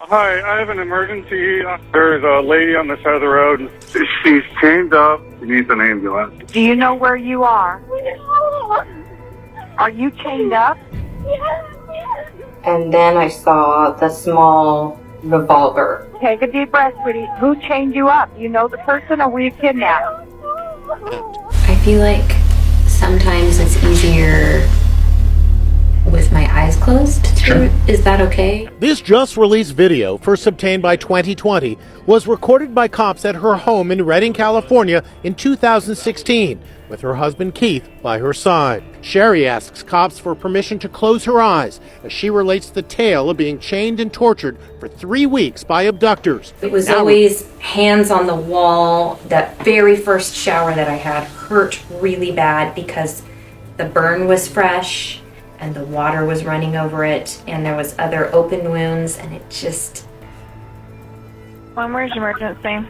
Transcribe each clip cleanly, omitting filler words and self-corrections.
Hi, I have an emergency. There's a lady on the side of the road. She's chained up. She needs an ambulance. Do you know where you are? Are you chained up? And then I saw the small revolver. Take a deep breath, sweetie. Who chained you up? You know the person, or were you kidnapped? I feel like sometimes it's easier with my eyes closed. Sure. Is that okay? This just released video, first obtained by 2020, was recorded by cops at her home in Redding, California in 2016, with her husband Keith by her side. Sherri asks cops for permission to close her eyes as she relates the tale of being chained and tortured for 3 weeks by abductors. It was always hands on the wall. That very first shower that I had hurt really bad because the burn was fresh and the water was running over it, and there was other open wounds, and it just... Where's your emergency?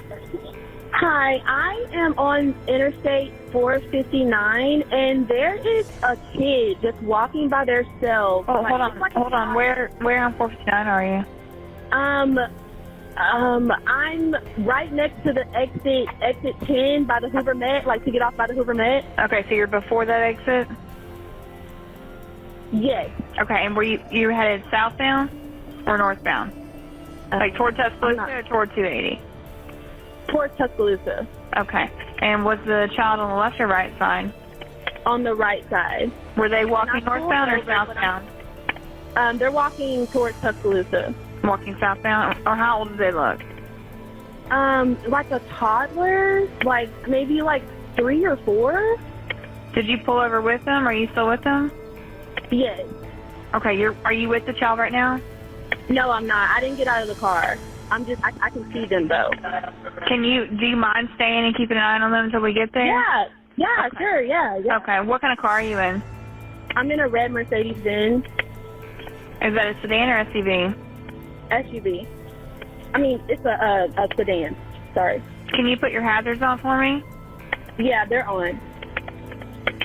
Hi, I am on Interstate 459, and there is a kid just walking by themselves. Oh, hold on. Where on 459 are you? I'm right next to the exit 10 by the Hoover Met, like to get off by the Hoover Met. Okay, so you're before that exit? Yes. Okay, and were you headed southbound or northbound? Like toward Tuscaloosa or toward 280? Towards Tuscaloosa. Okay, and was the child on the left or right side? On the right side. Were they walking northbound or southbound? They're walking towards Tuscaloosa. Walking southbound? Or how old do they look? Like a toddler, like maybe like 3 or 4. Did you pull over with them? Are you still with them? Yes. Okay, are you with the child right now? No, I'm not. I didn't get out of the car. I can see them though. Do you mind staying and keeping an eye on them until we get there? Yeah, okay. Sure, yeah. Okay, what kind of car are you in? I'm in a red Mercedes-Benz. Is that a sedan or SUV? SUV. I mean, it's a sedan. Sorry. Can you put your hazards on for me? Yeah, they're on.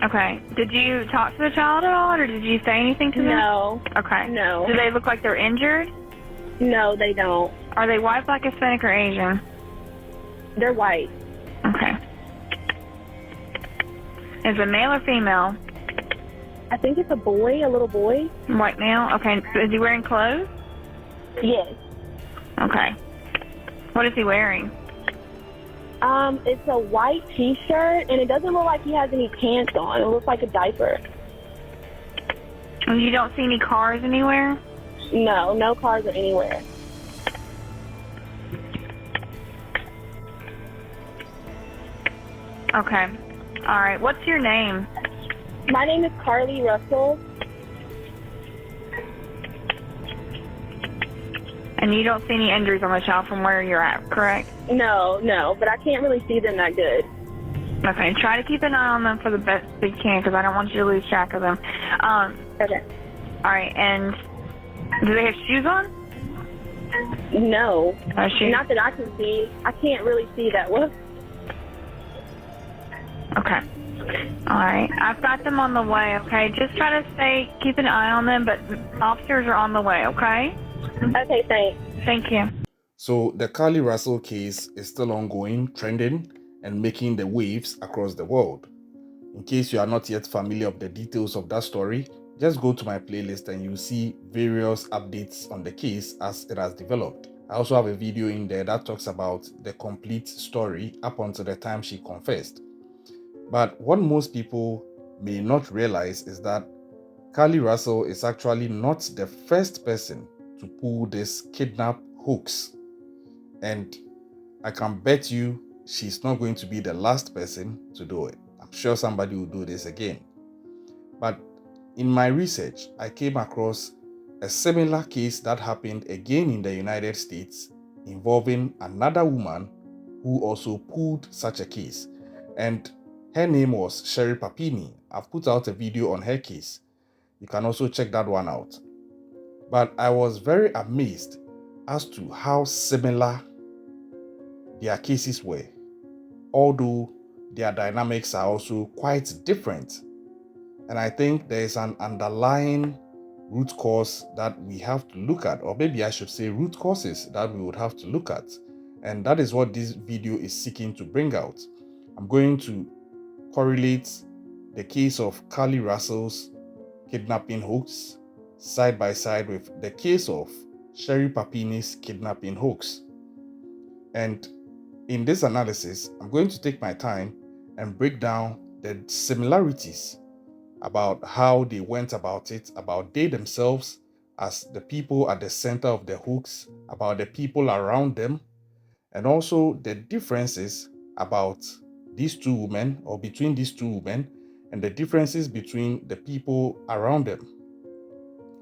Okay. Did you talk to the child at all, or did you say anything to them? No. Okay. No. Do they look like they're injured? No, they don't. Are they white, black, Hispanic, or Asian? They're white. Okay. Is it male or female? I think it's a boy, a little boy. White male? Okay. Is he wearing clothes? Yes. Okay. What is he wearing? It's a white T-shirt, and it doesn't look like he has any pants on. It looks like a diaper. And you don't see any cars anywhere? No cars are anywhere. Okay. All right. What's your name? My name is Carlee Russell. And you don't see any injuries on the child from where you're at, correct? No, but I can't really see them that good. Okay, try to keep an eye on them for the best you can, because I don't want you to lose track of them. Okay. All right, and do they have shoes on? No. Shoes? Not that I can see. I can't really see that well. Okay. All right. I've got them on the way, okay? Just try to keep an eye on them, but officers are on the way, okay? Okay, thanks. Thank you. So the Carlee Russell case is still ongoing, trending, and making the waves across the world. In case you are not yet familiar with the details of that story, just go to my playlist and you'll see various updates on the case as it has developed. I also have a video in there that talks about the complete story up until the time she confessed. But what most people may not realize is that Carlee Russell is actually not the first person to pull this kidnap hoax. And I can bet you she's not going to be the last person to do it. I'm sure somebody will do this again. But in my research, I came across a similar case that happened again in the United States involving another woman who also pulled such a case. And her name was Sherri Papini. I've put out a video on her case. You can also check that one out. But I was very amazed as to how similar their cases were, although their dynamics are also quite different. And I think there is an underlying root cause that we have to look at, or maybe I should say root causes that we would have to look at. And that is what this video is seeking to bring out. I'm going to correlate the case of Carlee Russell's kidnapping hoax side by side with the case of Sherri Papini's kidnapping hoax. And in this analysis, I'm going to take my time and break down the similarities about how they went about it, about they themselves as the people at the center of the hoax, about the people around them, and also the differences about these two women, or between these two women, and the differences between the people around them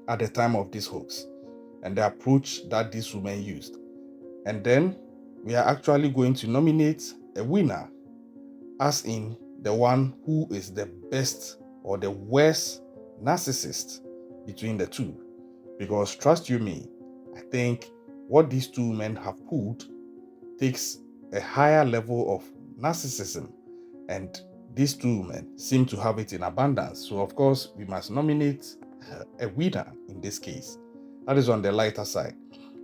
at the time of this hoax, and the approach that these women used. And then we are actually going to nominate a winner, as in the one who is the best or the worst narcissist between the two. Because trust you me, I think what these two men have pulled takes a higher level of narcissism, and these two men seem to have it in abundance. So of course we must nominate a winner in this case. That is on the lighter side.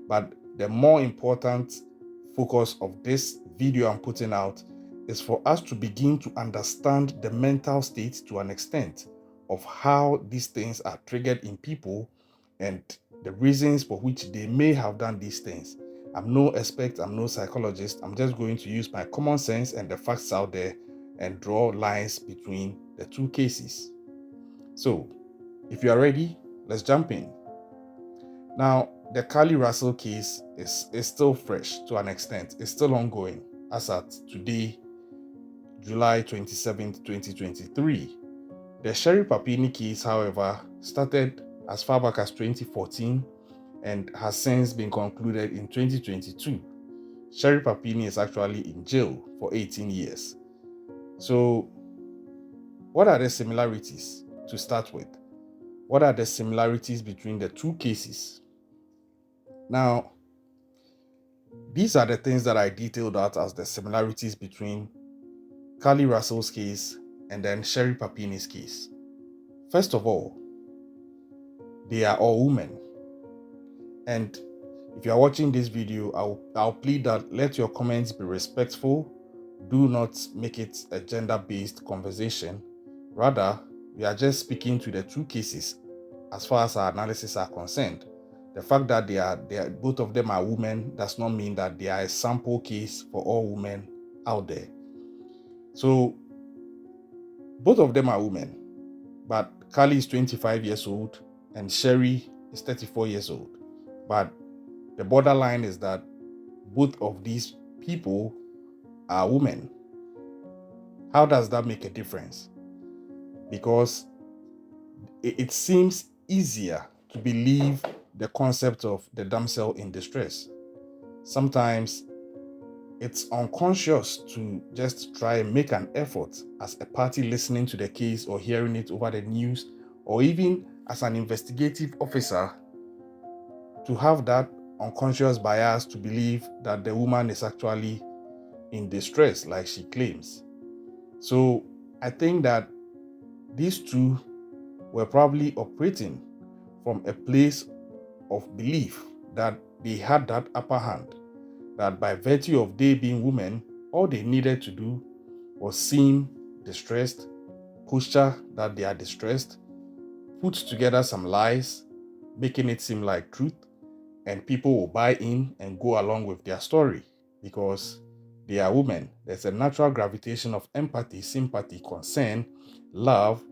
But the more important focus of this video I'm putting out is for us to begin to understand the mental state to an extent of how these things are triggered in people and the reasons for which they may have done these things. I'm no expert, I'm no psychologist. I'm just going to use my common sense and the facts out there and draw lines between the two cases. So, if you are ready, let's jump in. Now, the Carlee Russell case is still fresh to an extent. It's still ongoing as at today, July 27th, 2023. The Sherri Papini case, however, started as far back as 2014 and has since been concluded in 2022. Sherri Papini is actually in jail for 18 years. So, what are the similarities to start with? What are the similarities between the two cases? Now, these are the things that I detailed out as the similarities between Carlee Russell's case and then Sherri Papini's case. First of all, they are all women. And if you are watching this video, I'll plead that let your comments be respectful. Do not make it a gender-based conversation. Rather, we are just speaking to the two cases as far as our analysis are concerned. The fact that they are both of them are women does not mean that they are a sample case for all women out there. So, both of them are women, but Carlee is 25 years old and Sherri is 34 years old. But the borderline is that both of these people are women. How does that make a difference? Because it seems easier to believe the concept of the damsel in distress. Sometimes it's unconscious to just try and make an effort as a party listening to the case or hearing it over the news, or even as an investigative officer, to have that unconscious bias to believe that the woman is actually in distress like she claims. So I think that these two were probably operating from a place of belief that they had that upper hand, that by virtue of they being women, all they needed to do was seem distressed, posture that they are distressed, put together some lies, making it seem like truth, and people will buy in and go along with their story because they are women. There's a natural gravitation of empathy, sympathy, concern, love,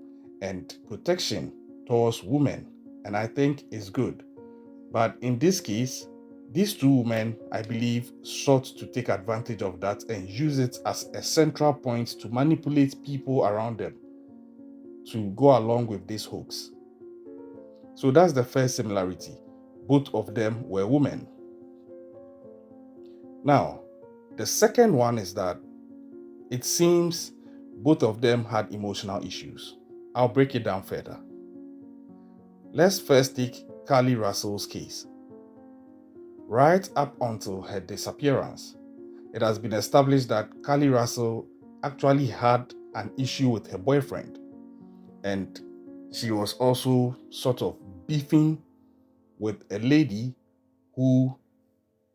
and protection towards women, and I think it's good. But in this case, these two women, I believe, sought to take advantage of that and use it as a central point to manipulate people around them to go along with this hoax. So that's the first similarity. Both of them were women. Now, the second one is that it seems both of them had emotional issues. I'll break it down further. Let's first take Carlee Russell's case. Right up until her disappearance, it has been established that Carlee Russell actually had an issue with her boyfriend, and she was also sort of beefing with a lady who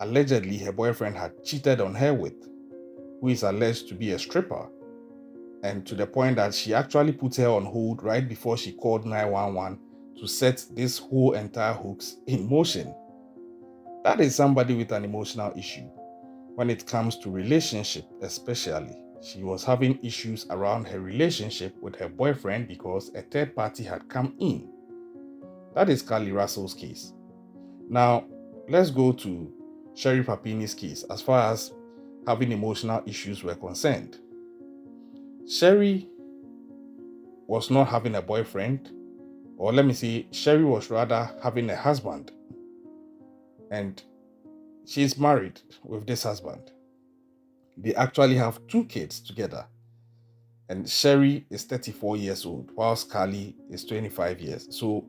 allegedly her boyfriend had cheated on her with, who is alleged to be a stripper, and to the point that she actually put her on hold right before she called 911 to set this whole entire hoax in motion. That is somebody with an emotional issue. When it comes to relationship, especially, she was having issues around her relationship with her boyfriend because a third party had come in. That is Carlee Russell's case. Now, let's go to Sherri Papini's case as far as having emotional issues were concerned. Sherri was not having a boyfriend, or let me say, Sherri was rather having a husband. And she's married with this husband. They actually have 2 kids together. And Sherri is 34 years old, whilst Carlee is 25 years. So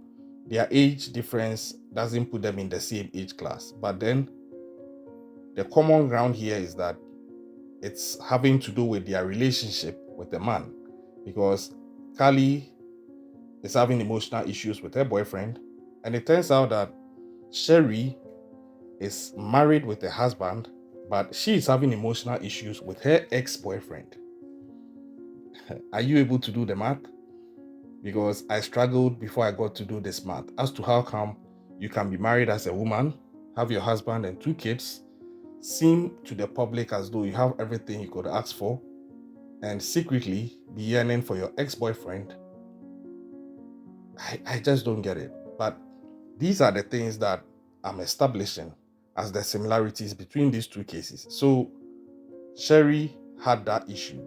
their age difference doesn't put them in the same age class. But then the common ground here is that it's having to do with their relationship with the man. Because Carlee is having emotional issues with her boyfriend. And it turns out that Sherri is married with a husband, but she is having emotional issues with her ex-boyfriend. Are you able to do the math? Because I struggled before I got to do this math as to how come you can be married as a woman, have your husband and 2 kids, seem to the public as though you have everything you could ask for, and secretly be yearning for your ex-boyfriend. I just don't get it. But these are the things that I'm establishing as the similarities between these 2 cases. So Sherri had that issue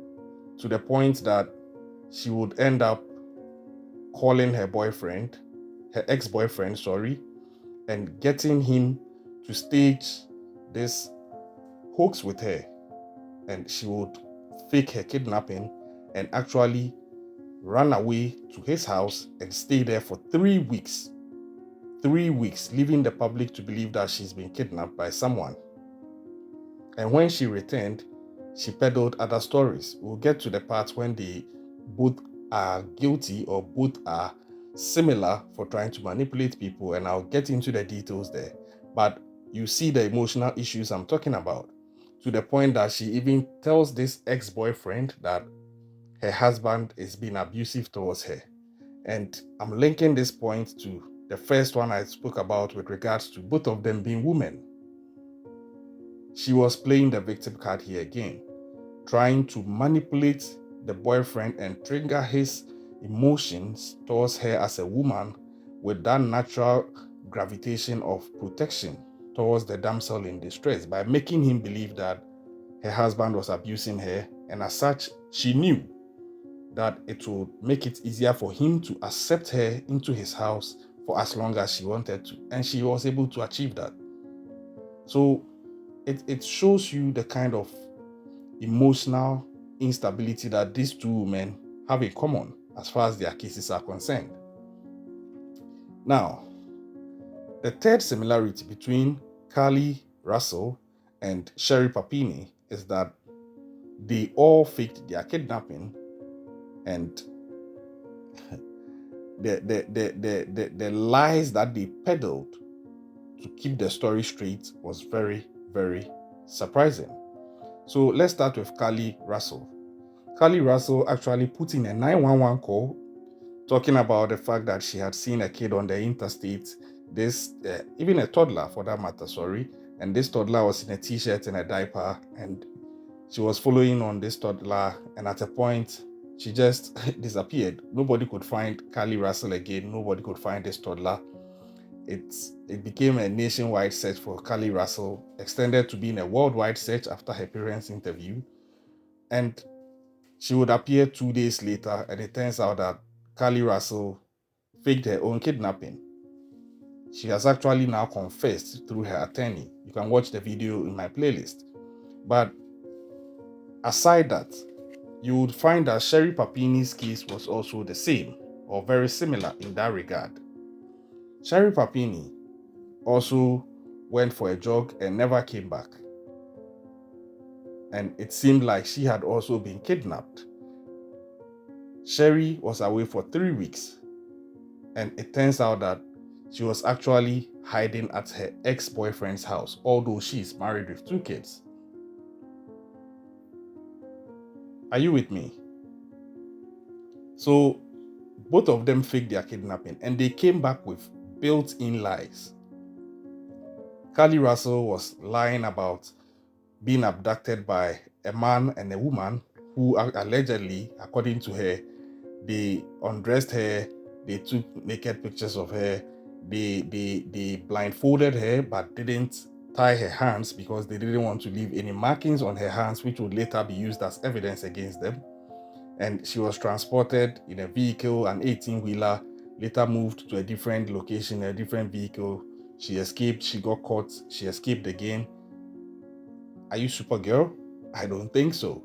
to the point that she would end up calling her boyfriend, her ex-boyfriend, and getting him to stage this hoax with her. And she would fake her kidnapping and actually run away to his house and stay there for 3 weeks. 3 weeks, leaving the public to believe that she's been kidnapped by someone. And when she returned, she peddled other stories. We'll get to the part when they both are guilty or both are similar for trying to manipulate people, and I'll get into the details there. But you see the emotional issues I'm talking about, to the point that she even tells this ex-boyfriend that her husband is being abusive towards her. And I'm linking this point to the first one I spoke about with regards to both of them being women. She was playing the victim card here again, trying to manipulate the boyfriend and trigger his emotions towards her as a woman with that natural gravitation of protection towards the damsel in distress by making him believe that her husband was abusing her, and as such, she knew that it would make it easier for him to accept her into his house for as long as she wanted to, and she was able to achieve that. So it shows you the kind of emotional instability that these 2 women have in common as far as their cases are concerned. Now, the third similarity between Carlee Russell and Sherri Papini is that they all faked their kidnapping, and the lies that they peddled to keep the story straight was very, very surprising. So let's start with Carlee Russell. Carlee Russell actually put in a 911 call talking about the fact that she had seen a kid on the interstate, even a toddler for that matter, and this toddler was in a t-shirt and a diaper, and she was following on this toddler, and at a point she just disappeared. Nobody could find Carlee Russell again. Nobody could find this toddler. It became a nationwide search for Carlee Russell, extended to being a worldwide search after her parents' interview. And she would appear 2 days later, and it turns out that Carlee Russell faked her own kidnapping. She has actually now confessed through her attorney. You can watch the video in my playlist. But aside that, you would find that Sherri Papini's case was also the same or very similar in that regard. Sherri Papini also went for a jog and never came back. And it seemed like she had also been kidnapped. Sherri was away for 3 weeks, and it turns out that she was actually hiding at her ex-boyfriend's house, although she is married with 2 kids. Are you with me? So both of them faked their kidnapping and they came back with built-in lies. Carlee Russell was lying about being abducted by a man and a woman who allegedly, according to her, they undressed her, they took naked pictures of her, they blindfolded her but didn't tie her hands because they didn't want to leave any markings on her hands which would later be used as evidence against them. And she was transported in a vehicle, an 18-wheeler, later moved to a different location, a different vehicle. She escaped, she got caught, she escaped again. Are you Supergirl? I don't think so.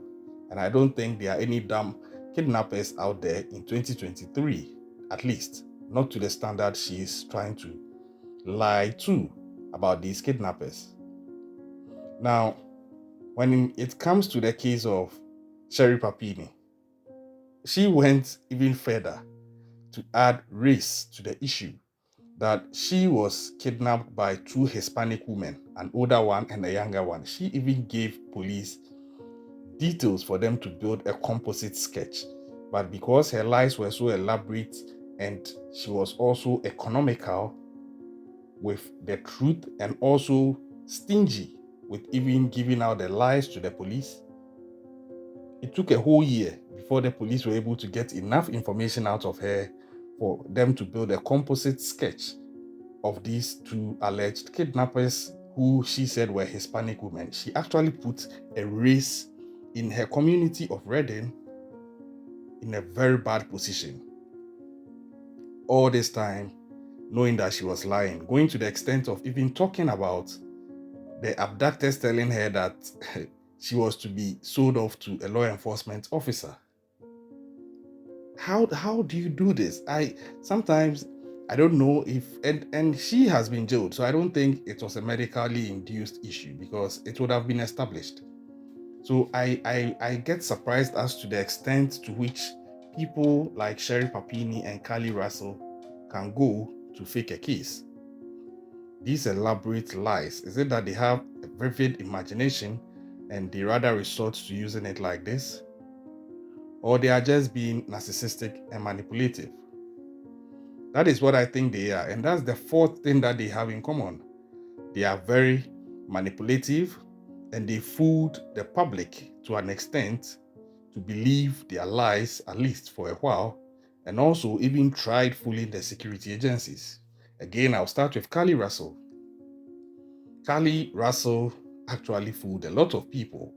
And I don't think there are any damn kidnappers out there in 2023, at least not to the standard she is trying to lie to about these kidnappers. Now, when it comes to the case of Sherri Papini, she went even further to add race to the issue, that she was kidnapped by 2 Hispanic women, an older one and a younger one. She even gave police details for them to build a composite sketch. But because her lies were so elaborate and she was also economical with the truth and also stingy with even giving out the lies to the police, it took a whole year before the police were able to get enough information out of her for them to build a composite sketch of these 2 alleged kidnappers who she said were Hispanic women. She actually put a race in her community of Redding in a very bad position. All this time, knowing that she was lying, going to the extent of even talking about the abductors telling her that she was to be sold off to a law enforcement officer. How do you do this? Sometimes I don't know if and she has been jailed, so I don't think it was a medically induced issue because it would have been established. So I get surprised as to the extent to which people like Sherri Papini and Carlee Russell can go to fake a case. These elaborate lies, is it that they have a vivid imagination and they rather resort to using it like this? Or they are just being narcissistic and manipulative? That is what I think they are. And that's the 4th thing that they have in common. They are very manipulative and they fooled the public to an extent to believe their lies, at least for a while, and also even tried fooling the security agencies. Again, I'll start with Carlee Russell. Carlee Russell actually fooled a lot of people,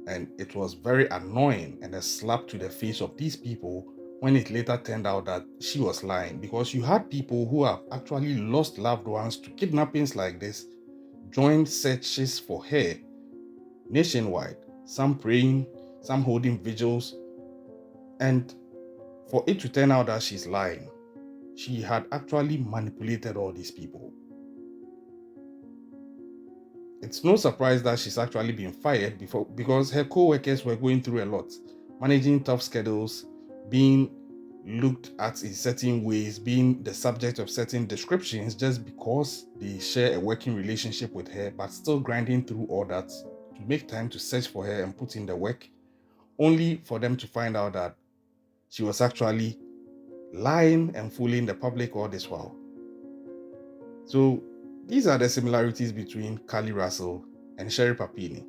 and it was very annoying and a slap to the face of these people when it later turned out that she was lying, because you had people who have actually lost loved ones to kidnappings like this join searches for her nationwide, some praying, some holding vigils, and for it to turn out that she's lying, she had actually manipulated all these people. It's no surprise that she's actually been fired before, because her co-workers were going through a lot, managing tough schedules, being looked at in certain ways, being the subject of certain descriptions just because they share a working relationship with her, but still grinding through all that to make time to search for her and put in the work, only for them to find out that she was actually lying and fooling the public all this while. So these are the similarities between Carlee Russell and Sherri Papini.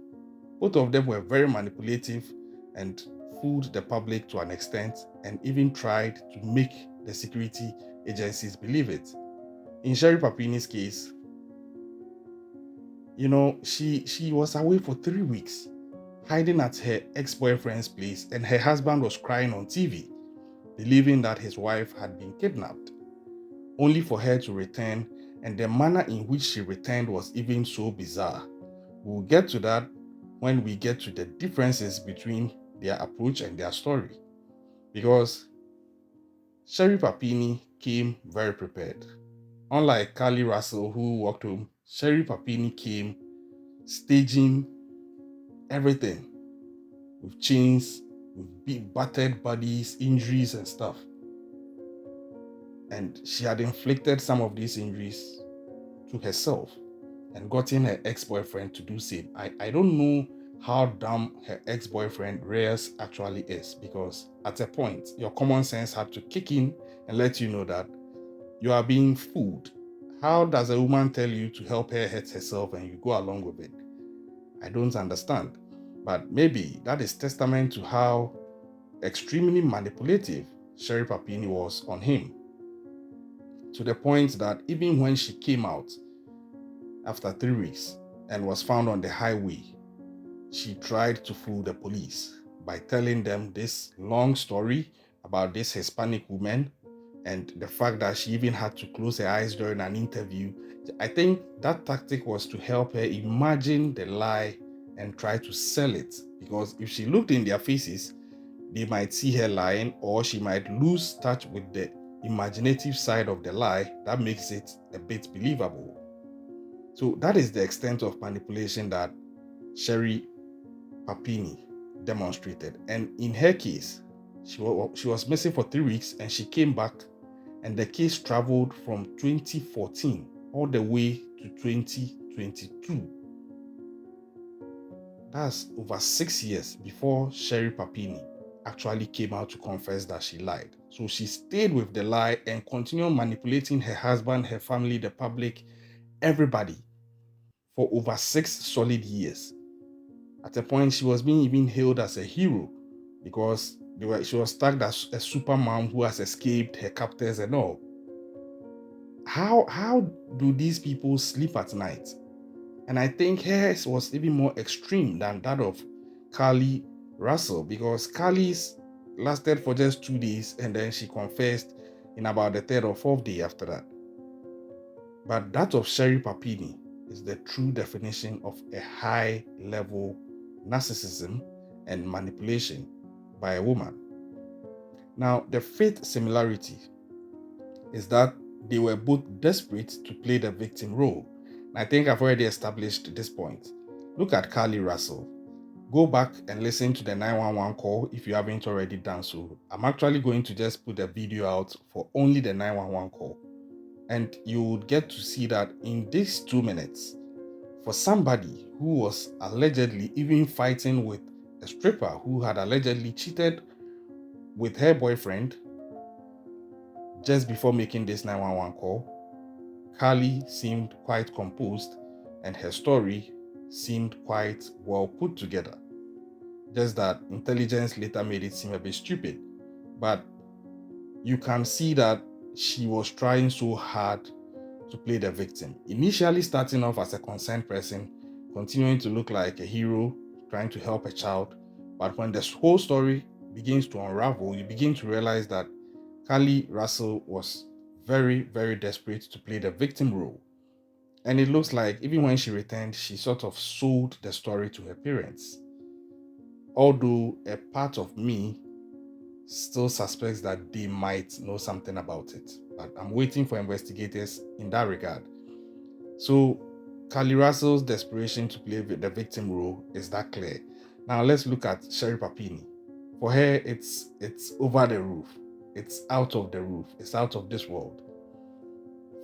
Both of them were very manipulative and fooled the public to an extent and even tried to make the security agencies believe it. In Sherri Papini's case, she was away for 3 weeks, hiding at her ex-boyfriend's place, and her husband was crying on TV, believing that his wife had been kidnapped, only for her to return, and the manner in which she returned was even so bizarre. We'll get to that when we get to the differences between their approach and their story. Because Sherri Papini came very prepared. Unlike Carlee Russell, who walked home, Sherri Papini came staging everything with chains, with big battered bodies, injuries and stuff. And she had inflicted some of these injuries to herself and gotten her ex-boyfriend to do same. I don't know how dumb her ex-boyfriend Reyes actually is, because at a point your common sense had to kick in and let you know that you are being fooled. How does a woman tell you to help her hurt herself and you go along with it? I don't understand. But maybe that is testament to how extremely manipulative Sherri Papini was on him, to the point that even when she came out after 3 weeks and was found on the highway, she tried to fool the police by telling them this long story about this Hispanic woman and the fact that she even had to close her eyes during an interview. I think that tactic was to help her imagine the lie and try to sell it, because if she looked in their faces, they might see her lying, or she might lose touch with the imaginative side of the lie that makes it a bit believable. So that is the extent of manipulation that Sherri Papini demonstrated. And in her case, she was missing for 3 weeks and she came back, and the case traveled from 2014 all the way to 2022. That's over 6 years before Sherri Papini actually came out to confess that she lied. So she stayed with the lie and continued manipulating her husband, her family, the public, everybody for over 6 solid years. At a point, she was being even hailed as a hero because she was tagged as a superman who has escaped her captors and all. How do these people sleep at night? And I think hers was even more extreme than that of Carlee Russell, because Carlee's lasted for just 2 days and then she confessed in about the third or fourth day after that. But that of Sherri Papini is the true definition of a high-level narcissism and manipulation by a woman. Now, the fifth similarity is that they were both desperate to play the victim role. And I think I've already established this point. Look at Carlee Russell. Go back and listen to the 911 call if you haven't already done so. I'm actually going to just put the video out for only the 911 call. And you would get to see that in these 2 minutes, for somebody who was allegedly even fighting with a stripper who had allegedly cheated with her boyfriend just before making this 911 call, Carlee seemed quite composed and her story seemed quite well put together. Just that intelligence later made it seem a bit stupid. But you can see that she was trying so hard to play the victim. Initially starting off as a concerned person, continuing to look like a hero, trying to help a child. But when this whole story begins to unravel, you begin to realize that Carlee Russell was very, very desperate to play the victim role. And it looks like even when she returned, she sort of sold the story to her parents. Although a part of me still suspects that they might know something about it. But I'm waiting for investigators in that regard. So Carlee Russell's desperation to play the victim role is that clear. Now let's look at Sherri Papini. For her, it's over the roof. It's out of the roof. It's out of this world.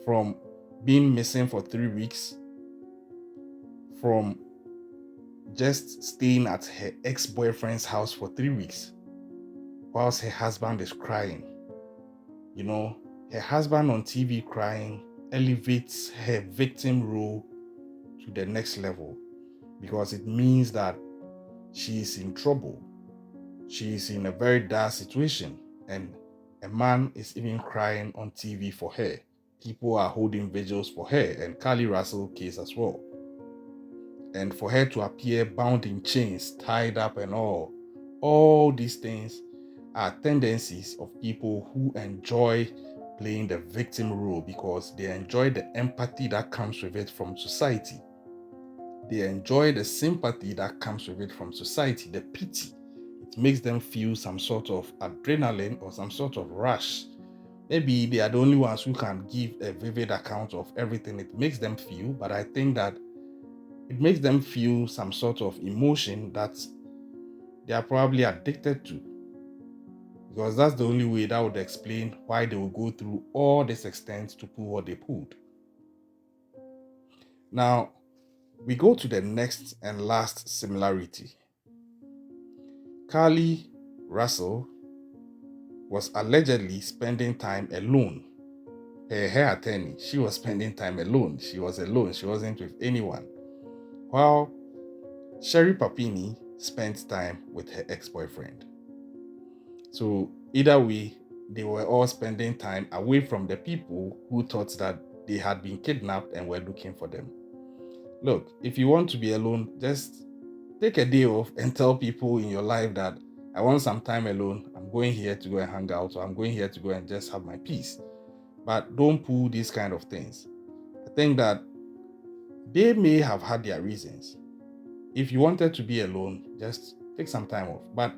From being missing for 3 weeks, from just staying at her ex-boyfriend's house for 3 weeks, whilst her husband is crying. You know, her husband on TV crying elevates her victim role to the next level, because it means that she is in trouble. She is in a very dire situation, and a man is even crying on TV for her. People are holding vigils for her, and Carlee Russell case as well. And for her to appear bound in chains, tied up and all these things are tendencies of people who enjoy playing the victim role because they enjoy the empathy that comes with it from society. They enjoy the sympathy that comes with it from society, the pity. It makes them feel some sort of adrenaline or some sort of rush. Maybe they are the only ones who can give a vivid account of everything it makes them feel, but I think that it makes them feel some sort of emotion that they are probably addicted to. because that's the only way that would explain why they will go through all this extent to pull what they pulled. Now, we go to the next and last similarity. Carlee Russell was allegedly spending time alone. Her attorney, she was spending time alone. She was alone. She wasn't with anyone. While Sherri Papini spent time with her ex-boyfriend. So either way, they were all spending time away from the people who thought that they had been kidnapped and were looking for them. Look, if you want to be alone, just take a day off and tell people in your life that I want some time alone. I'm going here to go and hang out, or I'm going here to go and just have my peace. But don't pull these kind of things. I think that they may have had their reasons. If you wanted to be alone, just take some time off. But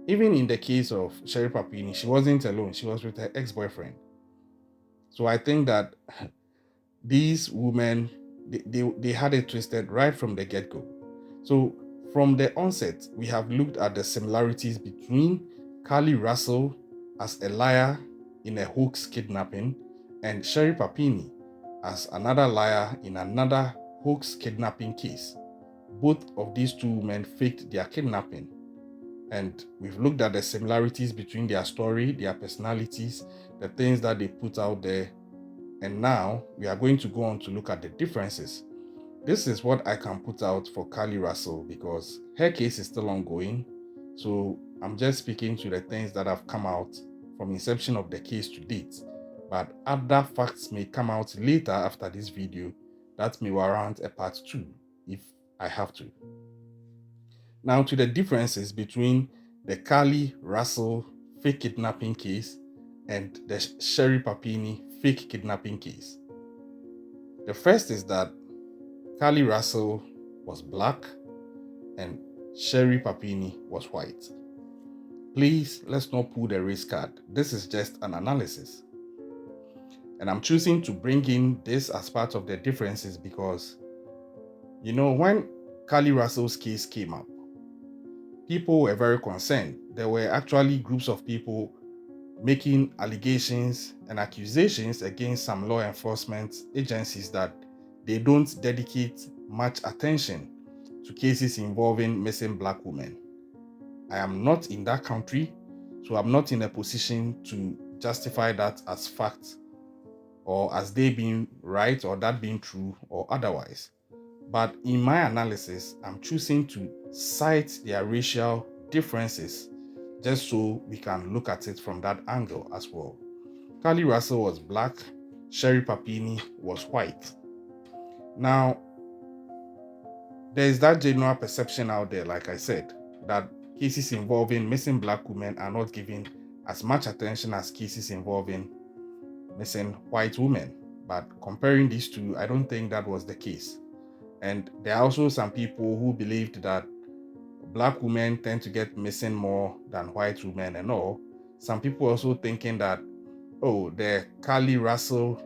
even in the case of Sherri Papini, she wasn't alone. She was with her ex-boyfriend. So I think that these women, they had it twisted right from the get-go. So from the onset, we have looked at the similarities between Carlee Russell as a liar in a hoax kidnapping and Sherri Papini as another liar in another hoax kidnapping case. Both of these two women faked their kidnapping. And we've looked at the similarities between their story, their personalities, the things that they put out there. And now we are going to go on to look at the differences. This is what I can put out for Carlee Russell because her case is still ongoing. So I'm just speaking to the things that have come out from inception of the case to date. But other facts may come out later after this video that may warrant a part 2 if I have to. Now to the differences between the Carlee Russell fake kidnapping case and the Sherri Papini fake kidnapping case. The first is that Carlee Russell was black and Sherri Papini was white. Please, let's not pull the race card. This is just an analysis. And I'm choosing to bring in this as part of the differences because, when Carlee Russell's case came up, people were very concerned. There were actually groups of people making allegations and accusations against some law enforcement agencies that they don't dedicate much attention to cases involving missing black women. I am not in that country, so I'm not in a position to justify that as fact or as they being right or that being true or otherwise. But in my analysis, I'm choosing to cite their racial differences just so we can look at it from that angle as well. Carlee Russell was black, Sherri Papini was white. Now, there is that general perception out there, like I said, that cases involving missing black women are not given as much attention as cases involving missing white women. But comparing these two, I don't think that was the case. And there are also some people who believed that black women tend to get missing more than white women and all. Some people also thinking that, the Carlee Russell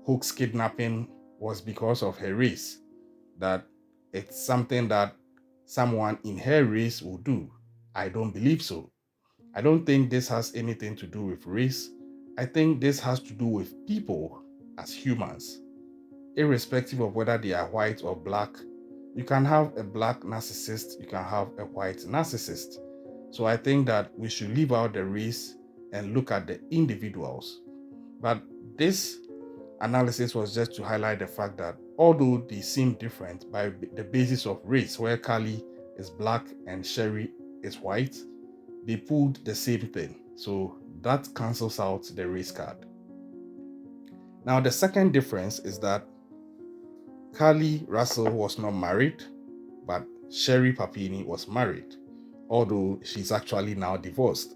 hoax kidnapping was because of her race, that it's something that someone in her race will do. I don't believe so. I don't think this has anything to do with race. I think this has to do with people as humans. Irrespective of whether they are white or black, you can have a black narcissist, you can have a white narcissist. So I think that we should leave out the race and look at the individuals. But this analysis was just to highlight the fact that although they seem different by the basis of race, where Carlee is black and Sherri is white, they pulled the same thing. So that cancels out the race card. Now, the second difference is that Carlee Russell was not married, but Sherri Papini was married, although she's actually now divorced.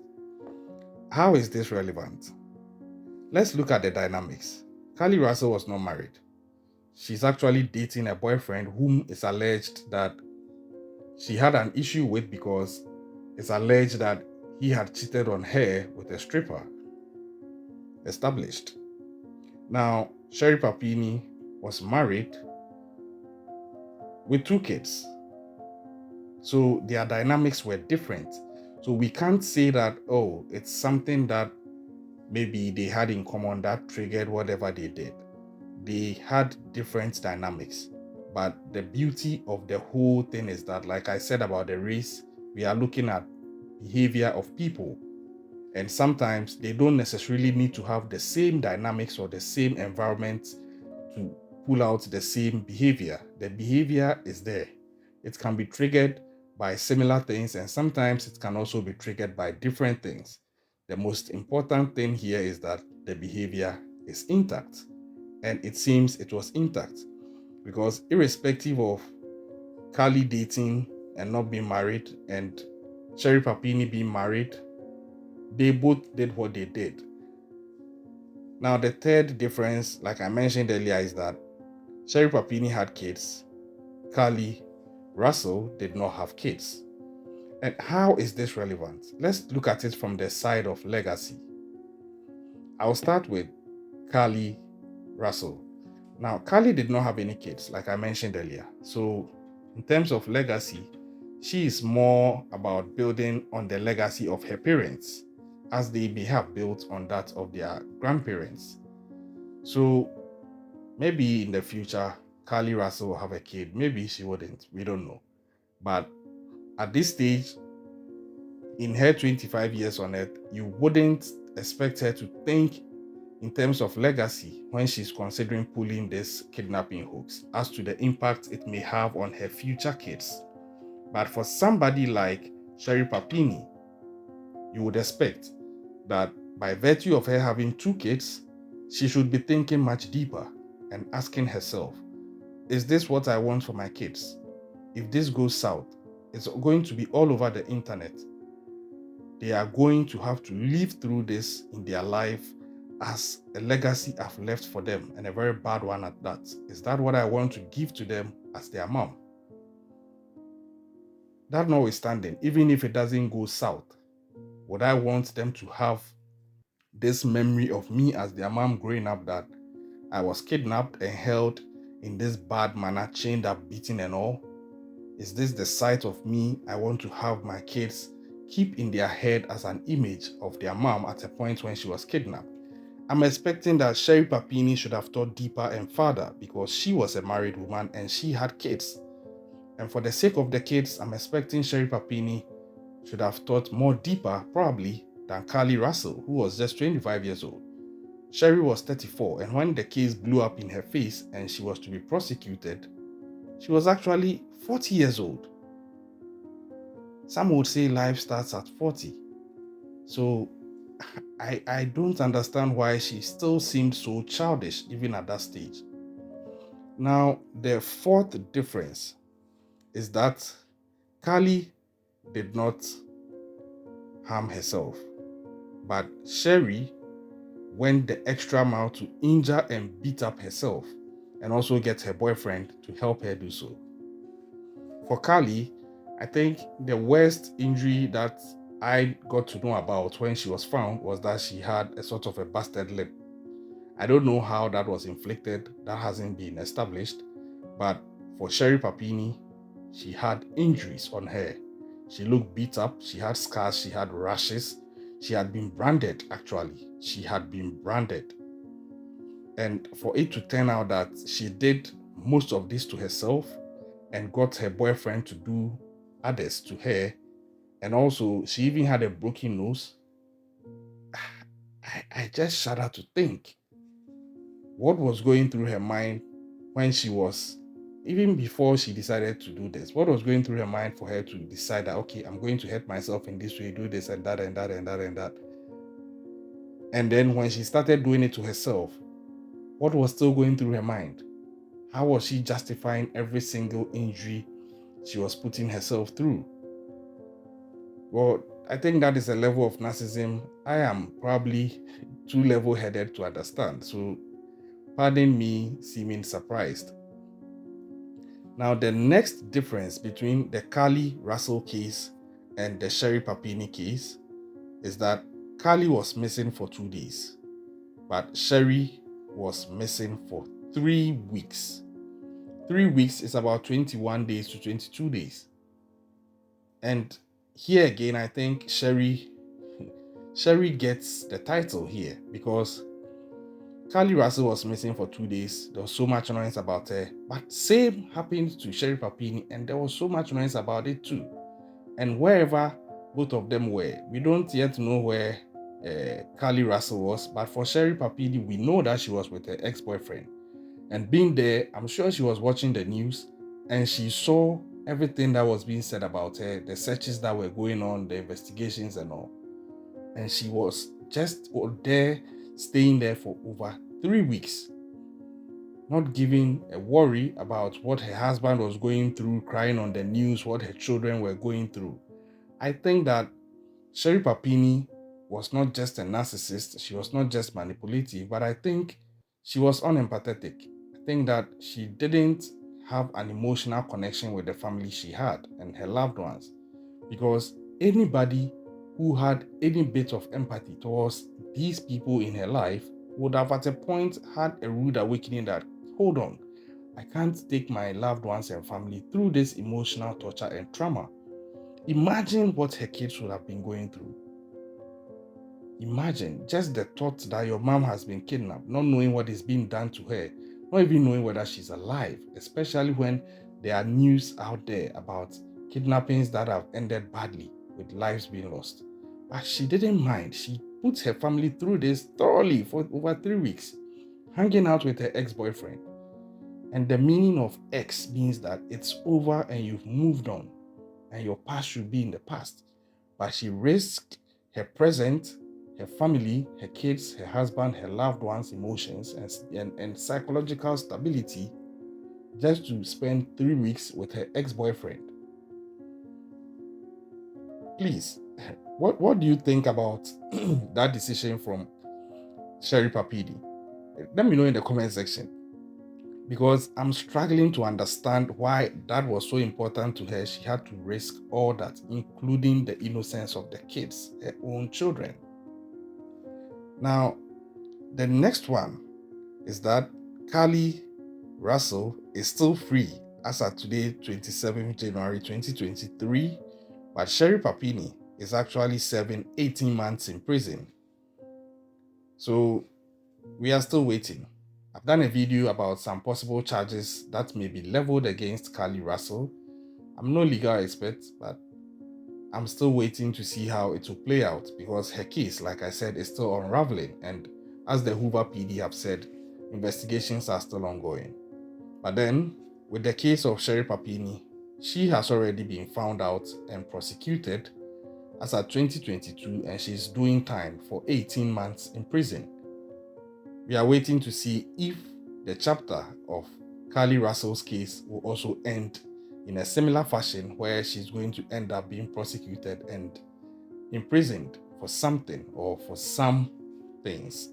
How is this relevant? Let's look at the dynamics. Carlee Russell was not married. She's actually dating a boyfriend whom is alleged that she had an issue with because it's alleged that he had cheated on her with a stripper. Established. Now, Sherri Papini was married with 2 kids. So their dynamics were different. So we can't say that, oh, it's something that maybe they had in common that triggered whatever they did. They had different dynamics. But the beauty of the whole thing is that, like I said about the race, we are looking at behavior of people. And sometimes they don't necessarily need to have the same dynamics or the same environment to pull out the same behavior. The behavior is there. It can be triggered by similar things, and sometimes it can also be triggered by different things. The most important thing here is that the behavior is intact. And it seems it was intact because, irrespective of Carlee dating and not being married and Sherri Papini being married, they both did what they did. Now, the third difference, like I mentioned earlier, is that Sherri Papini had kids. Carlee Russell did not have kids. And how is this relevant? Let's look at it from the side of legacy. I'll start with Carlee Russell. Now, Carlee did not have any kids, like I mentioned earlier. So, in terms of legacy, she is more about building on the legacy of her parents, as they may have built on that of their grandparents. So, maybe in the future, Carlee Russell will have a kid. Maybe she wouldn't. We don't know. But at this stage, in her 25 years on earth, you wouldn't expect her to think in terms of legacy when she's considering pulling this kidnapping hoax as to the impact it may have on her future kids. But for somebody like Sherri Papini, you would expect that by virtue of her having 2 kids, she should be thinking much deeper and asking herself, is this what I want for my kids? If this goes south, it's going to be all over the internet. They are going to have to live through this in their life as a legacy I've left for them, and a very bad one at that. Is that what I want to give to them as their mom? That notwithstanding, even if it doesn't go south, would I want them to have this memory of me as their mom growing up, that I was kidnapped and held in this bad manner, chained up, beaten and all? Is this the sight of me I want to have my kids keep in their head as an image of their mom at a point when she was kidnapped? I'm expecting that Sherri Papini should have thought deeper and further, because she was a married woman and she had kids. And for the sake of the kids, I'm expecting Sherri Papini should have thought more deeper, probably, than Carlee Russell, who was just 25 years old. Sherri was 34, and when the case blew up in her face and she was to be prosecuted, she was actually 40 years old. Some would say life starts at 40. So I don't understand why she still seemed so childish even at that stage. Now, the fourth difference is that Carlee did not harm herself, but Sherri went the extra mile to injure and beat up herself, and also get her boyfriend to help her do so. For Carlee, I think the worst injury that I got to know about when she was found was that she had a sort of a busted lip. I don't know how that was inflicted, that hasn't been established, but for Sherri Papini, she had injuries on her. She looked beat up, she had scars, she had rashes, she had been branded actually. She had been branded. And for it to turn out that she did most of this to herself and got her boyfriend to do others to her, and also she even had a broken nose, I just shudder to think what was going through her mind when she was, even before she decided to do this, what was going through her mind for her to decide that, okay, I'm going to hurt myself in this way, do this and that and that and that and that. And then when she started doing it to herself, what was still going through her mind? How was she justifying every single injury she was putting herself through? Well, I think that is a level of narcissism I am probably too level-headed to understand. So pardon me seeming surprised. Now, the next difference between the Carlee Russell case and the Sherri Papini case is that Carlee was missing for 2 days, but Sherri was missing for 3 weeks. 3 weeks is about 21 days to 22 days. And here again, I think Sherri gets the title here because Carlee Russell was missing for 2 days. There was so much noise about her. But same happened to Sherri Papini, and there was so much noise about it too. And wherever both of them were, we don't yet know where Carlee Russell was. But for Sherri Papini, we know that she was with her ex-boyfriend. And being there, I'm sure she was watching the news and she saw everything that was being said about her, the searches that were going on, the investigations and all. And she was just there, staying there for over 3 weeks, not giving a worry about what her husband was going through, crying on the news, what her children were going through. I think that Sherri Papini was not just a narcissist, she was not just manipulative, but I think she was unempathetic. I think that she didn't have an emotional connection with the family she had and her loved ones, because anybody who had any bit of empathy towards these people in her life would have at a point had a rude awakening that, hold on, I can't take my loved ones and family through this emotional torture and trauma. Imagine what her kids would have been going through. Imagine just the thought that your mom has been kidnapped, not knowing what is being done to her, not even knowing whether she's alive, especially when there are news out there about kidnappings that have ended badly with lives being lost. But she didn't mind. She put her family through this thoroughly for over 3 weeks, hanging out with her ex-boyfriend. And the meaning of ex means that it's over and you've moved on and your past should be in the past. But she risked her present, her family, her kids, her husband, her loved ones' emotions and psychological stability just to spend 3 weeks with her ex-boyfriend. Please, what do you think about that decision from Sherri Papini? Let me know in the comment section, because I'm struggling to understand why that was so important to her. She had to risk all that, including the innocence of the kids, her own children. Now, the next one is that Carlee Russell is still free as of today, 27th January 2023, but Sherri Papini is actually serving 18 months in prison. So we are still waiting. I've done a video about some possible charges that may be leveled against Carlee Russell. I'm no legal expert, but I'm still waiting to see how it will play out, because her case, like I said, is still unraveling, and as the Hoover PD have said, investigations are still ongoing. But then, with the case of Sherri Papini, she has already been found out and prosecuted as of 2022, and she's doing time for 18 months in prison. We are waiting to see if the chapter of Carlee Russell's case will also end in a similar fashion, where she's going to end up being prosecuted and imprisoned for something or for some things.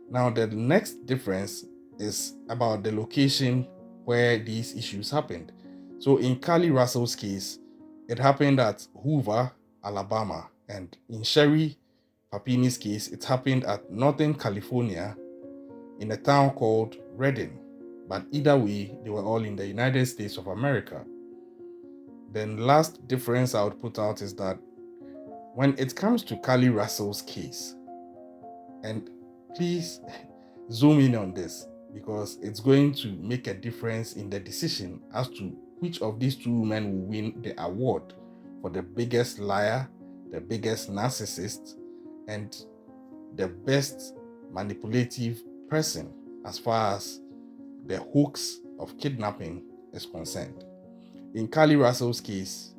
Now, the next difference is about the location where these issues happened. So in Carlee Russell's case, it happened at Hoover, Alabama, and in Sherri Papini's case, it happened at Northern California in a town called Redding. But either way, they were all in the United States of America. Then last difference I would put out is that when it comes to Carlee Russell's case, and please zoom in on this, because it's going to make a difference in the decision as to which of these two women will win the award for the biggest liar, the biggest narcissist, and the best manipulative person as far as the hoax of kidnapping is concerned. In Carlee Russell's case,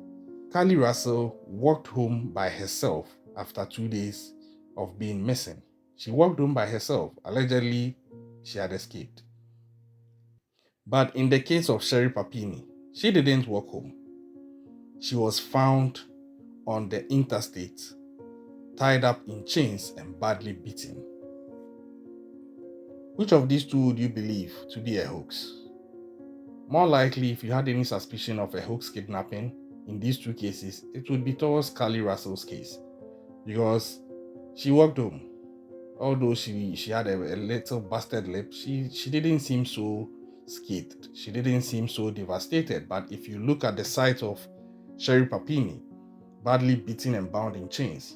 Carlee Russell walked home by herself after 2 days of being missing. She walked home by herself. Allegedly, she had escaped. But in the case of Sherri Papini, she didn't walk home. She was found on the interstate, tied up in chains and badly beaten. Which of these two would you believe to be a hoax? More likely, if you had any suspicion of a hoax kidnapping in these two cases, it would be towards Carlee Russell's case, because she walked home. Although she had a little busted lip, she didn't seem so scathed. She didn't seem so devastated. But if you look at the side of Sherri Papini, badly beaten and bound in chains.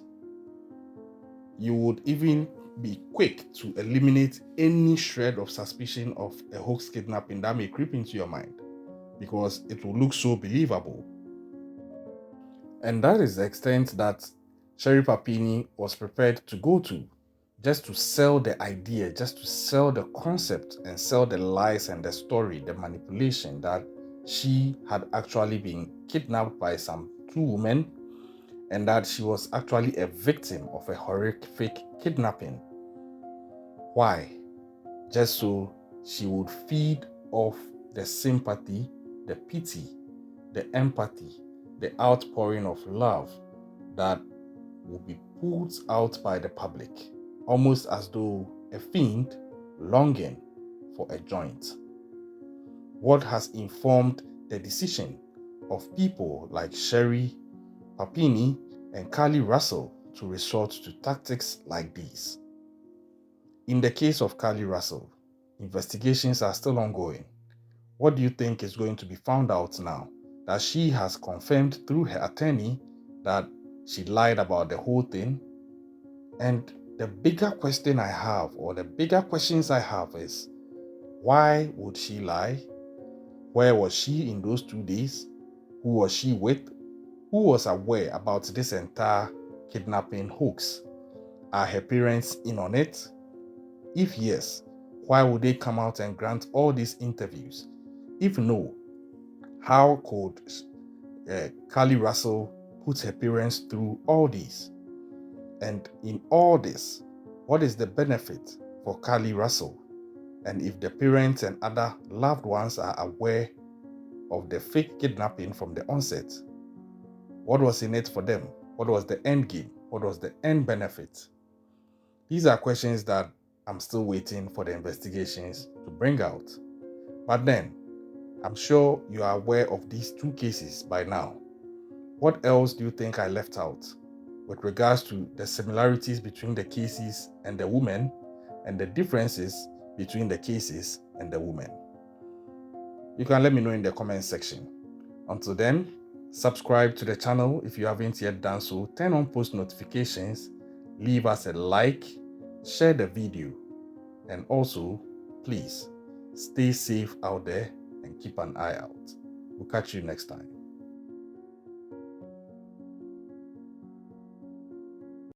You would even be quick to eliminate any shred of suspicion of a hoax kidnapping that may creep into your mind, because it will look so believable. And that is the extent that Sherri Papini was prepared to go to, just to sell the idea, just to sell the concept and sell the lies and the story, the manipulation that she had actually been kidnapped by some two women and that she was actually a victim of a horrific kidnapping. Why? Just so she would feed off the sympathy, the pity, the empathy, the outpouring of love that will be put out by the public, almost as though a fiend longing for a joint. What has informed the decision of people like Sherri Papini and Carlee Russell to resort to tactics like these? In the case of Carlee Russell, investigations are still ongoing. What do you think is going to be found out now that she has confirmed through her attorney that she lied about the whole thing? And the bigger question I have, or the bigger questions I have, is why would she lie? Where was she in those 2 days? Who was she with? Who was aware about this entire kidnapping hoax? Are her parents in on it? If yes, why would they come out and grant all these interviews? If no, how could Carlee Russell put her parents through all this? And in all this, what is the benefit for Carlee Russell? And if the parents and other loved ones are aware of the fake kidnapping from the onset, what was in it for them? What was the end game? What was the end benefit? These are questions that I'm still waiting for the investigations to bring out. But then, I'm sure you are aware of these two cases by now. What else do you think I left out with regards to the similarities between the cases and the women and the differences between the cases and the women? You can let me know in the comment section. Until then, subscribe to the channel if you haven't yet done so, turn on post notifications, leave us a like, share the video, and also, please, stay safe out there and keep an eye out. We'll catch you next time.